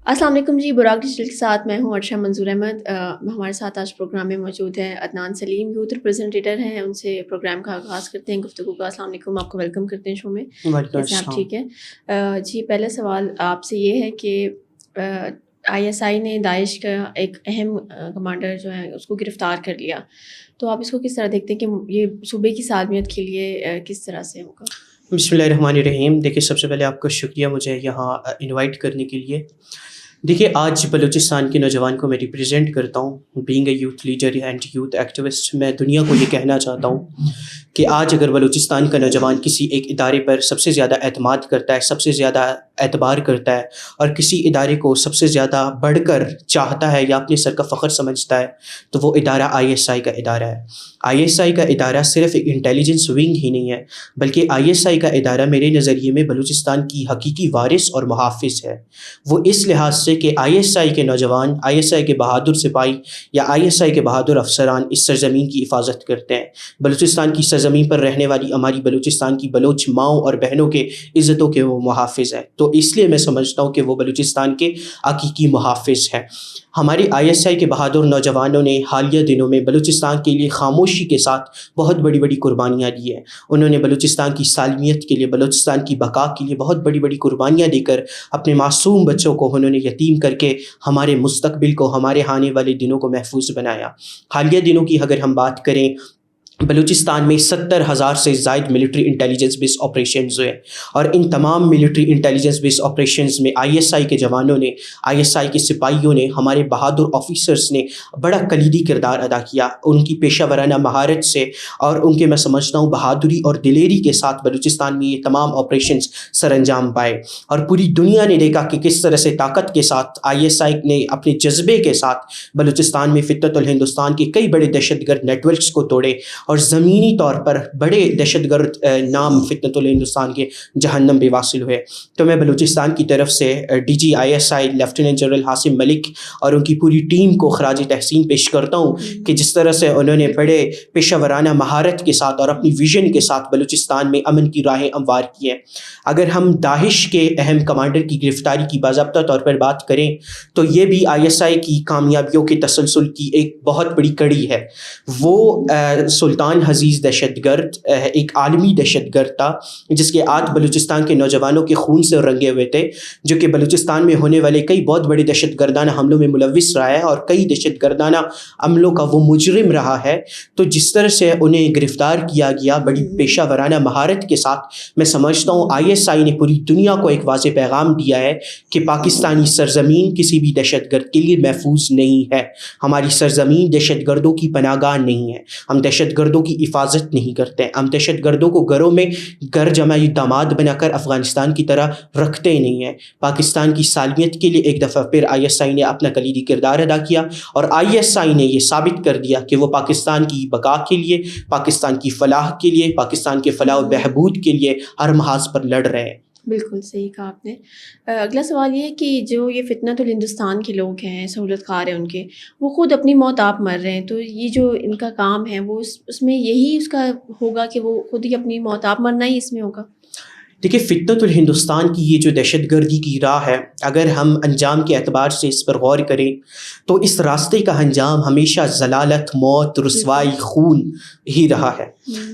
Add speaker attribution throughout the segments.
Speaker 1: السلام علیکم جی، Barack digital کے ساتھ میں ہوں عرشہ منظور احمد۔ ہمارے ساتھ آج پروگرام میں موجود ہیں عدنان سلیم، یوتھ ریپرزینٹیٹر ہیں۔ ان سے پروگرام کا آغاز کرتے ہیں گفتگو کا۔ السلام علیکم، آپ کو ویلکم کرتے ہیں شو میں۔ کیسے آپ ٹھیک ہیں؟ جی، پہلا سوال آپ سے یہ ہے کہ ISI نے داعش کا ایک اہم کمانڈر جو ہے اس کو گرفتار کر لیا، تو آپ اس کو کس طرح دیکھتے ہیں کہ یہ صوبے کی سالمیت کے لیے کس طرح سے ہوگا؟
Speaker 2: بسم اللہ الرحمن الرحیم۔ دیکھیے، سب سے پہلے آپ کا شکریہ مجھے یہاں انوائٹ کرنے کے لیے۔ دیکھیے، آج بلوچستان کے نوجوان کو میں ریپرزینٹ کرتا ہوں، being a youth leader and youth activist. میں دنیا کو یہ کہنا چاہتا ہوں کہ آج اگر بلوچستان کا نوجوان کسی ایک ادارے پر سب سے زیادہ اعتماد کرتا ہے، سب سے زیادہ اعتبار کرتا ہے، اور کسی ادارے کو سب سے زیادہ بڑھ کر چاہتا ہے یا اپنے سر کا فخر سمجھتا ہے، تو وہ ادارہ ISI کا ادارہ ہے۔ ISI کا ادارہ صرف ایک انٹیلیجنس ونگ ہی نہیں ہے، بلکہ ISI کا ادارہ میرے نظریے میں بلوچستان کی حقیقی وارث اور محافظ ہے۔ وہ اس لحاظ سے کہ ISI کے نوجوان، ISI کے بہادر سپاہی یا ISI کے بہادر افسران اس سرزمین کی حفاظت کرتے ہیں۔ بلوچستان کی سرزمین پر رہنے والی ہماری بلوچستان کی بلوچ ماؤں اور بہنوں کے عزتوں کے وہ محافظ ہیں، تو اس لیے میں سمجھتا ہوں کہ وہ بلوچستان کے حقیقی محافظ ہیں۔ ہمارے ISI کے بہادر نوجوانوں نے حالیہ دنوں میں بلوچستان کے لیے خاموشی کے ساتھ بہت بڑی بڑی قربانیاں دی ہیں۔ انہوں نے بلوچستان کی سالمیت کے لیے، بلوچستان کی بقا کے لیے بہت بڑی بڑی قربانیاں دے کر اپنے معصوم بچوں کو انہوں نے یتیم کر کے ہمارے مستقبل کو، ہمارے آنے والے دنوں کو محفوظ بنایا۔ حالیہ دنوں کی اگر ہم بات کریں، بلوچستان میں 70,000 سے زائد ملٹری انٹیلیجنس بیس آپریشنز ہوئے، اور ان تمام ملٹری انٹیلیجنس بیس آپریشنز میں ISI کے جوانوں نے، ISI کے سپاہیوں نے، ہمارے بہادر آفیسرز نے بڑا کلیدی کردار ادا کیا۔ ان کی پیشہ ورانہ مہارت سے اور ان کے، میں سمجھتا ہوں، بہادری اور دلیری کے ساتھ بلوچستان میں یہ تمام آپریشنز سر انجام پائے، اور پوری دنیا نے دیکھا کہ کس طرح سے طاقت کے ساتھ ISI نے اپنے جذبے کے ساتھ بلوچستان میں فتنۃ الہندوستان کے کئی بڑے دہشت گرد نیٹ ورکس کو توڑے، اور زمینی طور پر بڑے دہشت گرد نام فتنۃ الہندوستان کے جہنم بھی واصل ہوئے۔ تو میں بلوچستان کی طرف سے DG ISI لیفٹیننٹ جنرل حاسم ملک اور ان کی پوری ٹیم کو خراج تحسین پیش کرتا ہوں کہ جس طرح سے انہوں نے بڑے پیشہ ورانہ مہارت کے ساتھ اور اپنی ویژن کے ساتھ بلوچستان میں امن کی راہیں ہموار کی ہیں۔ اگر ہم داعش کے اہم کمانڈر کی گرفتاری کی باضابطہ طور پر بات کریں تو یہ بھی ISI کی کامیابیوں کے تسلسل کی ایک بہت بڑی کڑی ہے۔ وہ سلطان حزیز دہشت گرد ایک عالمی دہشت گرد تھا جس کے ہاتھ بلوچستان کے نوجوانوں کے خون سے رنگے ہوئے تھے، جو کہ بلوچستان میں ہونے والے کئی بہت بڑے دہشت گردانہ حملوں میں ملوث رہا ہے اور کئی دہشت گردانہ عملوں کا وہ مجرم رہا ہے۔ تو جس طرح سے انہیں گرفتار کیا گیا بڑی پیشہ ورانہ مہارت کے ساتھ، میں سمجھتا ہوں ISI نے پوری دنیا کو ایک واضح پیغام دیا ہے کہ پاکستانی سرزمین کسی بھی دہشت گرد کے لیے محفوظ نہیں ہے۔ ہماری سرزمین دہشت گردوں کی پناہ گاہ نہیں ہے۔ ہم دہشت گردوں کی حفاظت نہیں کرتے، ہم دہشت گردوں کو گھروں میں گھر جمائی داماد بنا کر افغانستان کی طرح رکھتے نہیں ہیں۔ پاکستان کی سالمیت کے لیے ایک دفعہ پھر ISI نے اپنا کلیدی کردار ادا کیا، اور ISI نے یہ ثابت کر دیا کہ وہ پاکستان کی بقا کے لیے، پاکستان کی فلاح کے لیے، پاکستان کے فلاح و بہبود کے لیے ہر محاذ پر لڑ رہے ہیں۔
Speaker 1: بالکل صحیح کہا آپ نے۔ اگلا سوال یہ ہے کہ جو یہ فتنۃ الہندوستان کے لوگ ہیں، سہولت کار ہیں ان کے، وہ خود اپنی موت آپ مر رہے ہیں، تو یہ جو ان کا کام ہے وہ اس میں یہی اس کا ہوگا کہ وہ خود ہی اپنی موت آپ مرنا ہی اس میں ہوگا؟
Speaker 2: دیکھیے، فتنۃ الہندوستان کی یہ جو دہشت گردی کی راہ ہے، اگر ہم انجام کے اعتبار سے اس پر غور کریں تو اس راستے کا انجام ہمیشہ ضلالت، موت، رسوائی، خون ہی رہا ہے۔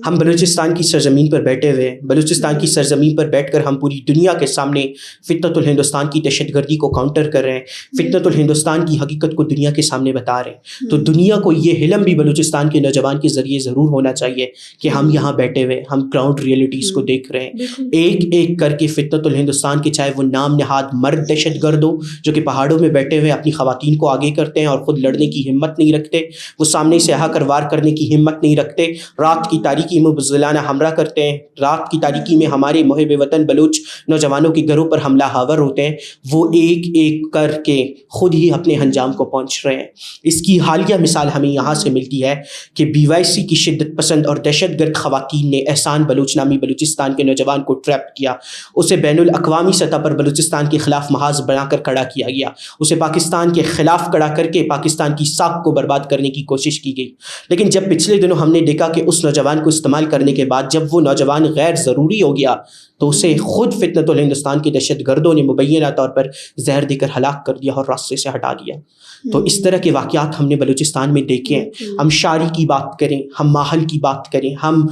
Speaker 2: ہم بلوچستان کی سرزمین پر بیٹھے ہوئے، بلوچستان کی سرزمین پر بیٹھ کر ہم پوری دنیا کے سامنے فتنۃ الہندوستان کی دہشت گردی کو کاؤنٹر کر رہے ہیں، فتنۃ الہندوستان کی حقیقت کو دنیا کے سامنے بتا رہے ہیں۔ تو دنیا کو یہ علم بھی بلوچستان کے نوجوان کے ذریعے ضرور ہونا چاہیے کہ ہم یہاں بیٹھے ہوئے ہم گراؤنڈ ریئلٹیز کو دیکھ رہے ہیں، ایک ایک کر کے فتنۃ الہندوستان کے، چاہے وہ نام نہاد مرد دہشت گرد ہو جو کہ پہاڑوں میں بیٹھے ہوئے اپنی خواتین کو آگے کرتے ہیں اور خود لڑنے کی ہمت نہیں رکھتے، وہ سامنے سے آ کر وار کرنے کی ہمت نہیں رکھتے، رات کی تاریکی میں بزدلانہ حملہ کرتے ہیں، رات کی تاریکی میں ہمارے محب وطن بلوچ نوجوانوں کے گھروں پر حملہ آور ہوتے ہیں، وہ ایک ایک کر کے خود ہی اپنے انجام کو پہنچ رہے ہیں۔ اس کی حالیہ مثال ہمیں یہاں سے ملتی ہے کہ BYC کی شدت پسند اور دہشت گرد خواتین نے احسان بلوچ نامی بلوچستان کے نوجوان کو ٹریپ کیا، اسے بین الاقوامی سطح پر بلوچستان کے خلاف محاذ بنا کر کھڑا کیا گیا، اسے پاکستان کے خلاف کھڑا کر کے پاکستان کی ساکھ کو برباد کرنے کی کوشش کی گئی۔ لیکن جب پچھلے دنوں ہم نے دیکھا کہ اس نوجوان نوجوان کو استعمال کرنے کے بعد جب وہ نوجوان غیر ضروری ہو گیا تو اسے خود فتنۃ الہندوستان کے دہشت گردوں نے مبینہ طور پر زہر دے کر ہلاک کر دیا اور راستے سے ہٹا دیا. تو اس طرح کے واقعات ہم نے بلوچستان میں دیکھے ہیں. ہم شاعری کی بات کریں, ہم ماحل کی بات کریں, ہم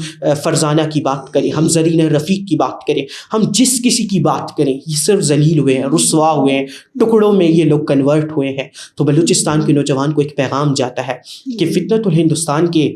Speaker 2: فرزانہ کی بات کریں, ہم زرین رفیق کی بات کریں, ہم جس کسی کی بات کریں, یہ صرف ذلیل ہوئے ہیں, رسوا ہوئے ہیں, ٹکڑوں میں یہ لوگ کنورٹ ہوئے ہیں. تو بلوچستان کے نوجوان کو ایک پیغام جاتا ہے کہ فتنۃ الہندوستان کے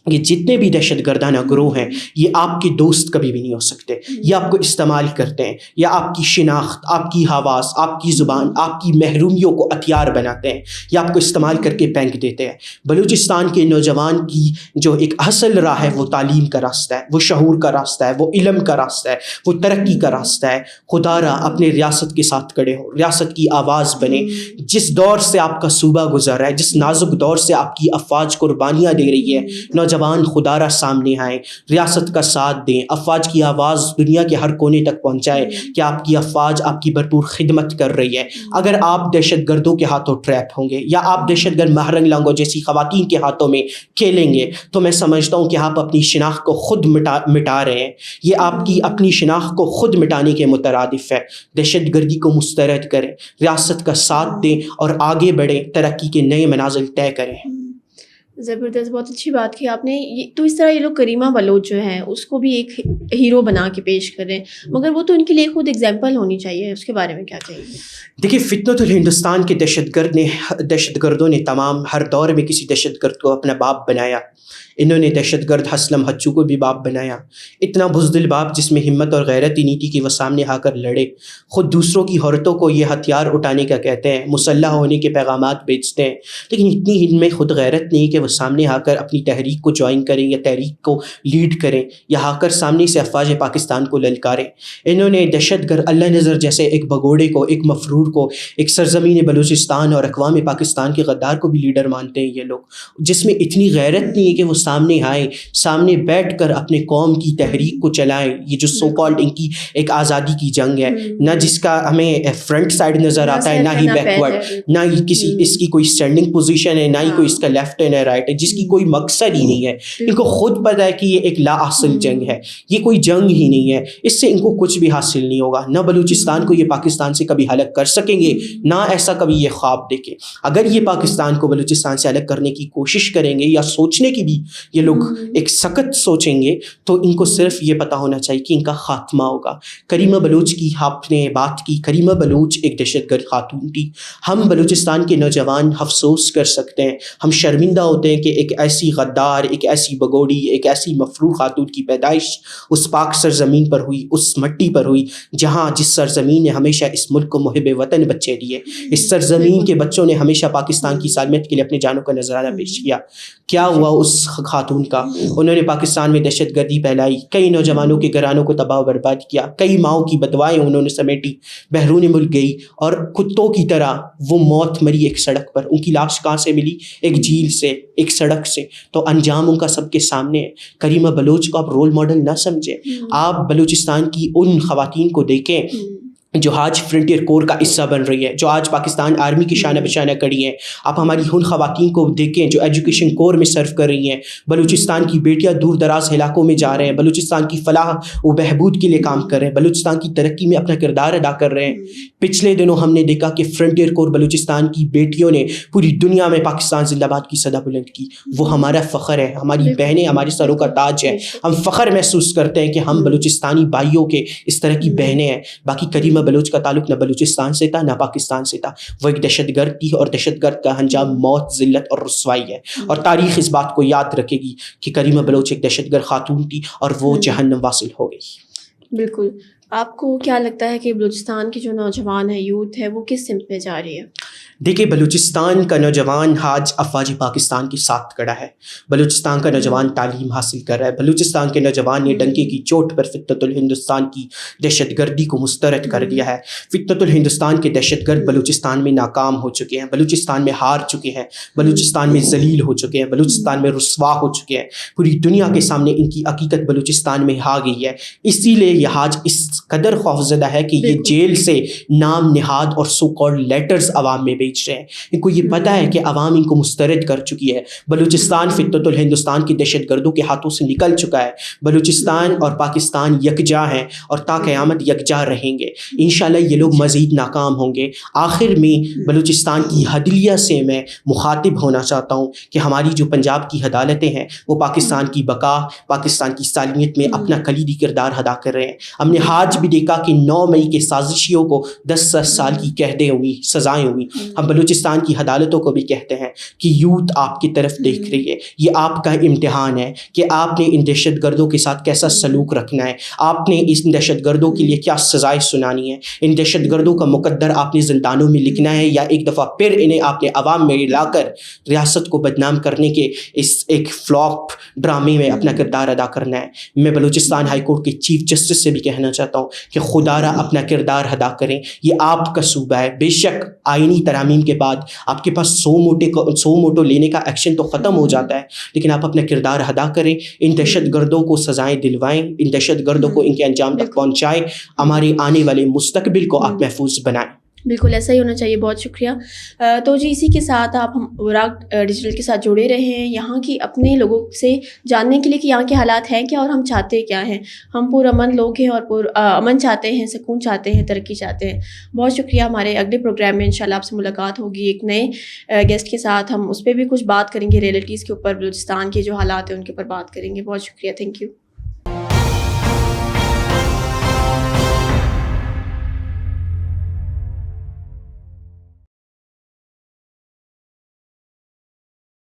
Speaker 2: یہ جتنے بھی دہشت گردانہ گروہ ہیں یہ آپ کے دوست کبھی بھی نہیں ہو سکتے. یہ آپ کو استعمال کرتے ہیں, یا آپ کی شناخت, آپ کی حواس, آپ کی زبان, آپ کی محرومیوں کو ہتھیار بناتے ہیں, یا آپ کو استعمال کر کے پھینک دیتے ہیں. بلوچستان کے نوجوان کی جو ایک اصل راہ ہے وہ تعلیم کا راستہ ہے, وہ شعور کا راستہ ہے, وہ علم کا راستہ ہے, وہ ترقی کا راستہ ہے. خدا را اپنے ریاست کے ساتھ کھڑے ہو, ریاست کی آواز بنے. جس دور سے آپ کا صوبہ گزر رہا ہے, جس نازک دور سے آپ کی افواج قربانیاں دے رہی ہے, نوجوان خدا را سامنے آئیں, ریاست کا ساتھ دیں, افواج کی آواز دنیا کے ہر کونے تک پہنچائے کہ آپ کی افواج آپ کی بھرپور خدمت کر رہی ہے. اگر آپ دہشت گردوں کے ہاتھوں ٹریپ ہوں گے, یا آپ دہشت گرد مہرنگ لانگوں جیسی خواتین کے ہاتھوں میں کھیلیں گے, تو میں سمجھتا ہوں کہ آپ اپنی شناخت کو خود مٹا رہے ہیں. یہ آپ کی اپنی شناخت کو خود مٹانے کے مترادف ہے. دہشت گردی کو مسترد کریں, ریاست کا ساتھ دیں اور آگے بڑھیں, ترقی کے نئے منازل طے کریں.
Speaker 1: زبردست, بہت اچھی بات کی آپ نے. تو اس طرح یہ لوگ کریمہ بلوچ جو ہیں اس کو بھی ایک ہیرو بنا کے پیش کریں, مگر وہ تو ان کے لیے خود ایگزامپل ہونی چاہیے. اس کے بارے میں کیا چاہیے؟
Speaker 2: دیکھیے, فتنۃ الہندوستان کے دہشت گردوں نے تمام ہر دور میں کسی دہشت گرد کو اپنا باپ بنایا. انہوں نے دہشت گرد اسلم ہچو کو بھی باپ بنایا, اتنا بزدل باپ جس میں ہمت اور غیرت ہی نہیں تھی کہ وہ سامنے آ کر لڑے. خود دوسروں کی عورتوں کو یہ ہتھیار اٹھانے کا کہتے ہیں, مسلح ہونے کے پیغامات بیچتے ہیں, لیکن اتنی ان میں خود غیرت نہیں کہ وہ سامنے آ کر اپنی تحریک کو جوائن کریں یا تحریک کو لیڈ کریں, یا آ کر سامنے سے افواج پاکستان کو للکاریں. انہوں نے دہشت گرد اللہ نظر جیسے ایک بگوڑے کو, ایک مفرور کو, ایک سرزمین بلوچستان اور اقوام پاکستان کے غدار کو بھی لیڈر مانتے ہیں یہ لوگ, جس میں اتنی غیرت نہیں ہے کہ وہ سامنے آئیں, سامنے بیٹھ کر اپنے قوم کی تحریک کو چلائیں. یہ جو سو کالڈ ان کی ایک آزادی کی جنگ ہے, نہ جس کا ہمیں فرنٹ سائڈ نظر آتا ہے, نہ ہی بیکورڈ, نہ ہی کسی اس کی کوئی اسٹینڈنگ پوزیشن ہے, نہ ہی کوئی اس کا لیفٹ ہے نہ رائٹ ہے, جس کی کوئی مقصد ہی نہیں ہے. ان کو خود پتہ ہے کہ یہ ایک لا اصل جنگ ہے, یہ کوئی جنگ ہی نہیں ہے, اس سے ان کو کچھ بھی حاصل نہیں ہوگا. نہ بلوچستان کو یہ پاکستان سے کبھی الگ کر سکیں گے, نہ ایسا کبھی یہ خواب دیکھیں. اگر یہ پاکستان کو بلوچستان سے الگ کرنے کی کوشش کریں گے, یا سوچنے کی بھی یہ لوگ ایک سخت سوچیں گے, تو ان کو صرف یہ پتہ ہونا چاہیے کہ ان کا خاتمہ ہوگا. کریمہ بلوچ کی آپ نے بات کی, کریمہ بلوچ ایک دہشت گرد خاتون تھی. ہم بلوچستان کے نوجوان افسوس کر سکتے ہیں, ہم شرمندہ ہوتے ہیں کہ ایک ایسی غدار, ایک ایسی بگوڑی, ایک ایسی مفرور خاتون کی پیدائش اس پاک سرزمین پر ہوئی, اس مٹی پر ہوئی جہاں جس سرزمین نے ہمیشہ اس ملک کو محب وطن بچے دیے. اس سرزمین کے بچوں نے ہمیشہ پاکستان کی سالمیت کے لیے اپنے جانوں کا نذرانہ پیش کیا. کیا ہوا اس خاتون کا؟ انہوں نے پاکستان میں دہشت گردی پھیلائی, کئی نوجوانوں کے گھرانوں کو تباہ و برباد کیا, کئی ماؤں کی بدوائیں انہوں نے سمیٹی, بیرون ملک گئی اور کتوں کی طرح وہ موت مری ایک سڑک پر. ان کی لاش کہاں سے ملی؟ ایک جھیل سے, ایک سڑک سے. تو انجام ان کا سب کے سامنے ہے. کریمہ بلوچ کو آپ رول ماڈل نہ سمجھیں, آپ بلوچستان کی ان خواتین کو دیکھیں جو آج فرنٹیئر کور کا حصہ بن رہی ہے, جو آج پاکستان آرمی کی شانہ بشانہ کڑی ہیں. آپ ہماری ان خواتین کو دیکھیں جو ایجوکیشن کور میں سرو کر رہی ہیں. بلوچستان کی بیٹیاں دور دراز علاقوں میں جا رہے ہیں, بلوچستان کی فلاح و بہبود کے لیے کام کر رہے ہیں, بلوچستان کی ترقی میں اپنا کردار ادا کر رہے ہیں. پچھلے دنوں ہم نے دیکھا کہ فرنٹیئر کور بلوچستان کی بیٹیوں نے پوری دنیا میں پاکستان زندہ باد کی صدا بلند کی. وہ ہمارا فخر ہے, ہماری بہنیں ہمارے سروں کا تاج ہے. ہم فخر محسوس کرتے ہیں کہ ہم بلوچستانی بھائیوں کے اس طرح کی بہنیں ہیں. باقی کریمہ بلوچ کا تعلق نہ بلوچستان سے تھا نہ پاکستان سے تھا. وہ ایک دہشت گرد تھی, اور دہشت گرد کا انجام موت, ذلت اور رسوائی ہے. اور تاریخ اس بات کو یاد رکھے گی کہ کریمہ بلوچ ایک دہشت گرد خاتون تھی اور وہ جہنم واصل ہو گئی.
Speaker 1: بالکل. آپ کو کیا لگتا ہے کہ بلوچستان کی جو نوجوان ہے, یوتھ ہے, وہ کس سمت میں جا رہی ہے؟
Speaker 2: دیکھیے, بلوچستان کا نوجوان آج افواج پاکستان کے ساتھ کھڑا ہے. بلوچستان کا نوجوان تعلیم حاصل کر رہا ہے. بلوچستان کے نوجوان نے ڈنکے کی چوٹ پر فتنۃ الہندوستان کی دہشت گردی کو مسترد کر دیا ہے. فتنۃ الہندوستان کے دہشت گرد بلوچستان میں ناکام ہو چکے ہیں, بلوچستان میں ہار چکے ہیں, بلوچستان میں ذلیل ہو چکے ہیں, بلوچستان میں رسوا ہو چکے ہیں. پوری دنیا کے سامنے ان کی حقیقت بلوچستان میں آ گئی ہے. اسی لیے یہ آج اس قدر خوفزدہ ہے کہ یہ جیل سے نام نہاد اور سو کالڈ لیٹرز عوام میں بھیج بھیج رہے ہیں. ان کو یہ پتہ ہے کہ عوام ان کو مسترد کر چکی ہے. بلوچستان فتنۃ الہندوستان کی دہشت گردوں کے ہاتھوں سے نکل چکا ہے. بلوچستان اور پاکستان یکجا ہیں اور تا قیامت یکجا رہیں گے. انشاءاللہ یہ لوگ مزید ناکام ہوں گے. آخر میں بلوچستان کی عدلیہ سے میں مخاطب ہونا چاہتا ہوں کہ ہماری جو پنجاب کی عدالتیں ہیں وہ پاکستان کی بقا، پاکستان کی سالمیت میں اپنا کلیدی کردار ادا کر رہے ہیں. ہم نے آج بھی دیکھا کہ 9 مئی کے سازشیوں کو 10 سال کی قیدیں ہوئی، سزائیں ہوئی. ہم بلوچستان کی عدالتوں کو بھی کہتے ہیں کہ یوتھ آپ کی طرف دیکھ رہی ہے. یہ آپ کا امتحان ہے کہ آپ نے ان دہشت گردوں کے ساتھ کیسا سلوک رکھنا ہے. آپ نے اس دہشت گردوں کے لیے کیا سزائیں سنانی ہے. ان دہشت گردوں کا مقدر آپ نے زندانوں میں لکھنا ہے یا ایک دفعہ پھر انہیں آپ نے عوام میں لا کر ریاست کو بدنام کرنے کے اس ایک فلاپ ڈرامے میں اپنا کردار ادا کرنا ہے. میں بلوچستان ہائی کورٹ کے چیف جسٹس سے بھی کہنا چاہتا ہوں کہ خدا را اپنا کردار ادا کریں. یہ آپ کا صوبہ ہے. بے شک آئینی ترامیم کے بعد آپ کے پاس 100 موٹو لینے کا ایکشن تو ختم ہو جاتا ہے، لیکن آپ اپنا کردار ادا کریں. ان دہشت گردوں کو سزائیں دلوائیں، ان دہشت گردوں کو ان کے انجام تک پہنچائیں. ہمارے آنے والے مستقبل کو آپ محفوظ بنائیں.
Speaker 1: بالکل ایسا ہی ہونا چاہیے. بہت شکریہ. تو جی اسی کے ساتھ آپ ہم اوراق ڈیجیٹل کے ساتھ جڑے رہے ہیں یہاں کی اپنے لوگوں سے جاننے کے لیے کہ یہاں کے حالات ہیں کیا اور ہم چاہتے کیا ہیں. ہم پرامن لوگ ہیں اور امن چاہتے ہیں، سکون چاہتے ہیں، ترقی چاہتے ہیں. بہت شکریہ. ہمارے اگلے پروگرام میں انشاءاللہ آپ سے ملاقات ہوگی ایک نئے گیسٹ کے ساتھ. ہم اس پہ بھی کچھ بات کریں گے، ریئلٹیز کے اوپر، بلوچستان کے جو حالات ہیں ان کے اوپر بات کریں گے. بہت شکریہ. Thank you.